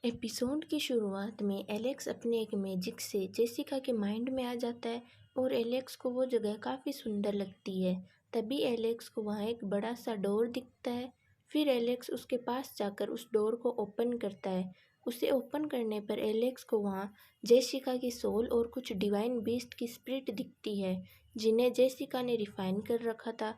Episode की शुरुआत में एलेक्स अपने एक मैजिक से जेसिका के माइंड में आ जाता है और एलेक्स को वो जगह काफ़ी सुंदर लगती है। तभी एलेक्स को वहाँ एक बड़ा सा डोर दिखता है। फिर एलेक्स उसके पास जाकर उस डोर को ओपन करता है। उसे ओपन करने पर एलेक्स को वहाँ जेसिका की सोल और कुछ डिवाइन बीस्ट की स्पिरिट दिखती है, जिन्हें जेसिका ने रिफाइन कर रखा था।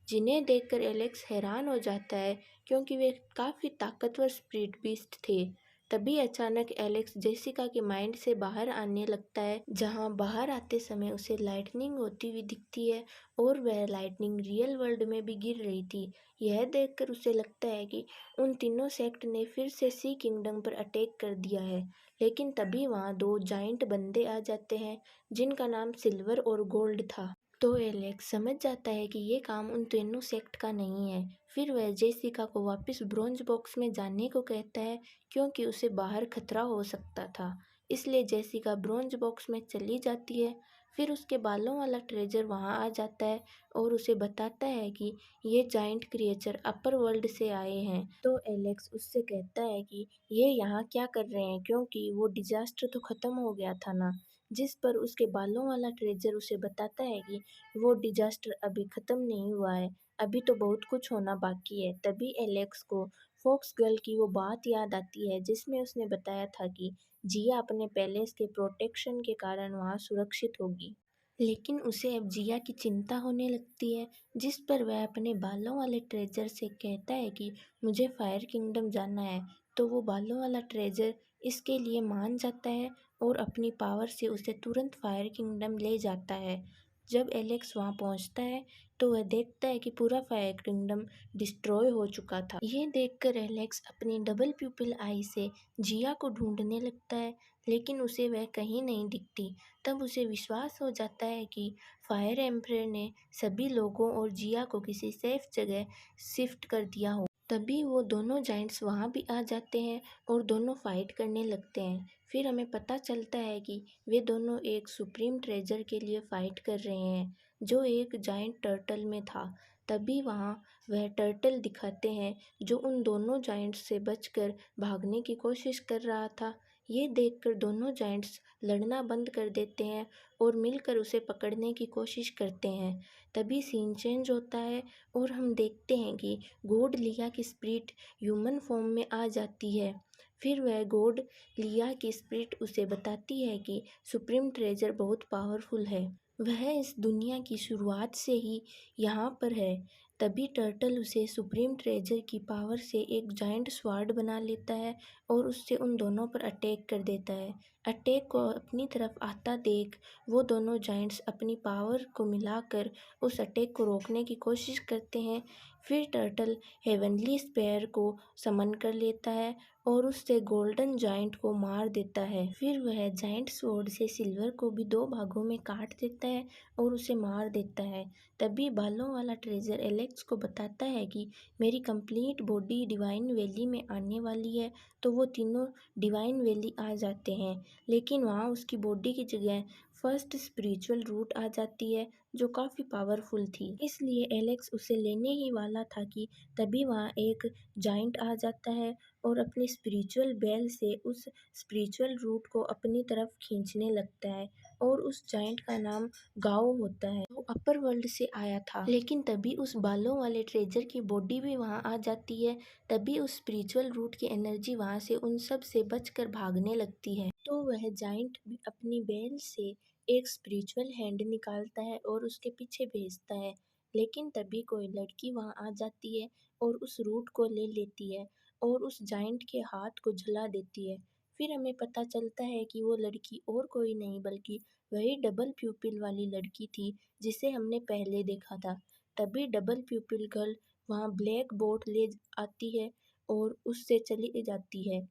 जिन्हें देखकर एलेक्स हैरान हो जाता है क्योंकि वे काफ़ी ताकतवर स्पिरिट बीस्ट थे। तभी अचानक एलेक्स जेसिका के माइंड से बाहर आने लगता है, जहां बाहर आते समय उसे लाइटनिंग होती हुई दिखती है और वह लाइटनिंग रियल वर्ल्ड में भी गिर रही थी। यह देखकर उसे लगता है कि उन तीनों सेक्ट ने फिर से सी किंगडम पर अटैक कर दिया है। लेकिन तभी वहां दो जाइंट बंदे आ जाते हैं, जिनका नाम सिल्वर और गोल्ड था। तो एलेक्स समझ जाता है कि ये काम उन तीनों सेक्ट का नहीं है। फिर वह जेसिका को वापस ब्रोंज बॉक्स में जाने को कहता है, क्योंकि उसे बाहर खतरा हो सकता था। इसलिए जेसिका ब्रोंज बॉक्स में चली जाती है। फिर उसके बालों वाला ट्रेजर वहां आ जाता है और उसे बताता है कि ये जाइंट क्रिएचर अपर वर्ल्ड से आए हैं। तो एलेक्स उससे कहता है कि ये यहाँ क्या कर रहे हैं, क्योंकि वो डिजास्टर तो खत्म हो गया था ना। जिस पर उसके बालों वाला ट्रेजर उसे बताता है कि वो डिजास्टर अभी खत्म नहीं हुआ है, अभी तो बहुत कुछ होना बाकी है। तभी एलेक्स को फॉक्स गर्ल की वो बात याद आती है, जिसमें उसने बताया था कि जिया अपने पैलेस के प्रोटेक्शन के कारण वहाँ सुरक्षित होगी। लेकिन उसे अब जिया की चिंता होने लगती है, जिस पर वह अपने बालों वाले ट्रेजर से कहता है कि मुझे फायर किंगडम जाना है। तो वो बालों वाला ट्रेजर इसके लिए मान जाता है और अपनी पावर से उसे तुरंत फायर किंगडम ले जाता है। जब एलेक्स वहाँ पहुँचता है तो वह देखता है कि पूरा फायर किंगडम डिस्ट्रॉय हो चुका था। ये देखकर एलेक्स अपनी डबल प्यूपिल आई से जिया को ढूंढने लगता है, लेकिन उसे वह कहीं नहीं दिखती। तब उसे विश्वास हो जाता है कि फायर एम्परर ने सभी लोगों और जिया को किसी सेफ जगह शिफ्ट कर दिया हो। तभी वो दोनों जाइंट्स वहाँ भी आ जाते हैं और दोनों फाइट करने लगते हैं। फिर हमें पता चलता है कि वे दोनों एक सुप्रीम ट्रेजर के लिए फाइट कर रहे हैं, जो एक जाइंट टर्टल में था। तभी वहाँ वह टर्टल दिखाते हैं, जो उन दोनों जाइंट्स से बचकर भागने की कोशिश कर रहा था। ये देखकर दोनों जाइंट्स लड़ना बंद कर देते हैं और मिलकर उसे पकड़ने की कोशिश करते हैं। तभी सीन चेंज होता है और हम देखते हैं कि गॉड लिया की स्पिरिट ह्यूमन फॉर्म में आ जाती है। फिर वह गॉड लिया की स्पिरिट उसे बताती है कि सुप्रीम ट्रेजर बहुत पावरफुल है, वह इस दुनिया की शुरुआत से ही यहाँ पर है। तभी टर्टल उसे सुप्रीम ट्रेजर की पावर से एक जाइंट स्वार्ड बना लेता है और उससे उन दोनों पर अटैक कर देता है। अटैक को अपनी तरफ आता देख वो दोनों जाइंट्स अपनी पावर को मिलाकर उस अटैक को रोकने की कोशिश करते हैं। फिर टर्टल हेवनली स्पेयर को समन कर लेता है और उससे गोल्डन जाइंट को मार देता है। फिर वह जाइंट स्वॉर्ड से सिल्वर को भी दो भागों में काट देता है और उसे मार देता है। तभी बालों वाला ट्रेजर एलेक्स को बताता है कि मेरी कंप्लीट बॉडी डिवाइन वैली में आने वाली है। तो वो तीनों डिवाइन वैली आ जाते हैं, लेकिन वहाँ उसकी बॉडी की जगह फर्स्ट स्पिरिचुअल रूट आ जाती है, जो काफ़ी पावरफुल थी। इसलिए एलेक्स उसे लेने ही वाला था कि तभी वहाँ एक जाइंट आ जाता है और अपनी स्पिरिचुअल बेल से उस स्पिरिचुअल रूट को अपनी तरफ खींचने लगता है और उस जाइंट का नाम गाओ होता है, वो अपर वर्ल्ड से आया था। लेकिन तभी उस बालों वाले ट्रेजर की बॉडी भी वहाँ आ जाती है। तभी उस स्पिरिचुअल रूट की एनर्जी वहाँ से उन सब से बचकर भागने लगती है। तो वह जाइंट भी अपनी बेल से एक स्पिरिचुअल हैंड निकालता है और उसके पीछे भेजता है। लेकिन तभी कोई लड़की वहाँ आ जाती है और उस रूट को ले लेती है और उस जाइंट के हाथ को जला देती है। फिर हमें पता चलता है कि वो लड़की और कोई नहीं बल्कि वही डबल प्यूपिल वाली लड़की थी, जिसे हमने पहले देखा था। तभी डबल प्यूपिल गर्ल वहाँ ब्लैक बोर्ड ले आती है और उससे चली जाती है।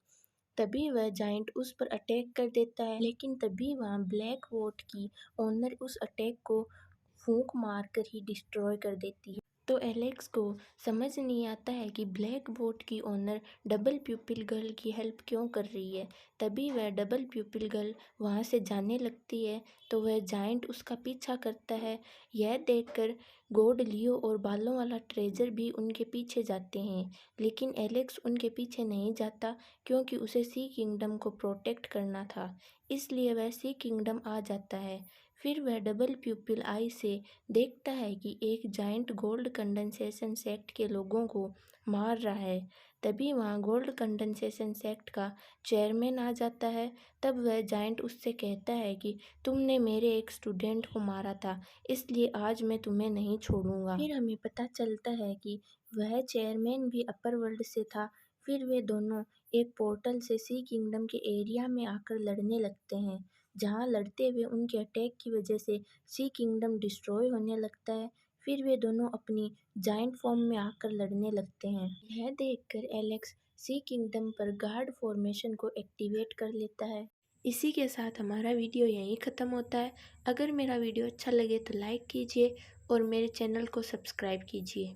तभी वह जाइंट उस पर अटैक कर देता है, लेकिन तभी वहाँ ब्लैक वोट की ओनर उस अटैक को फूंक मार कर ही डिस्ट्रॉय कर देती है। तो एलेक्स को समझ नहीं आता है कि ब्लैक बोर्ड की ओनर डबल प्यूपिल गर्ल की हेल्प क्यों कर रही है। तभी वह डबल प्यूपिल गर्ल वहाँ से जाने लगती है तो वह जाइंट उसका पीछा करता है। यह देखकर गॉड लियो और बालों वाला ट्रेजर भी उनके पीछे जाते हैं, लेकिन एलेक्स उनके पीछे नहीं जाता क्योंकि उसे सी किंगडम को प्रोटेक्ट करना था, इसलिए वह सी किंगडम आ जाता है। फिर वह डबल प्यूपिल आई से देखता है कि एक जाइंट गोल्ड कंडेंसेशन सेक्ट के लोगों को मार रहा है। तभी वहाँ गोल्ड कंडेंसेशन सेक्ट का चेयरमैन आ जाता है। तब वह जाइंट उससे कहता है कि तुमने मेरे एक स्टूडेंट को मारा था, इसलिए आज मैं तुम्हें नहीं छोड़ूंगा। फिर हमें पता चलता है कि वह चेयरमैन भी अपर वर्ल्ड से था। फिर वे दोनों एक पोर्टल से सी किंगडम के एरिया में आकर लड़ने लगते हैं, जहाँ लड़ते हुए उनके अटैक की वजह से सी किंगडम डिस्ट्रॉय होने लगता है। फिर वे दोनों अपनी जाइंट फॉर्म में आकर लड़ने लगते हैं। यह देखकर एलेक्स सी किंगडम पर गार्ड फॉर्मेशन को एक्टिवेट कर लेता है। इसी के साथ हमारा वीडियो यहीं ख़त्म होता है। अगर मेरा वीडियो अच्छा लगे तो लाइक कीजिए और मेरे चैनल को सब्सक्राइब कीजिए।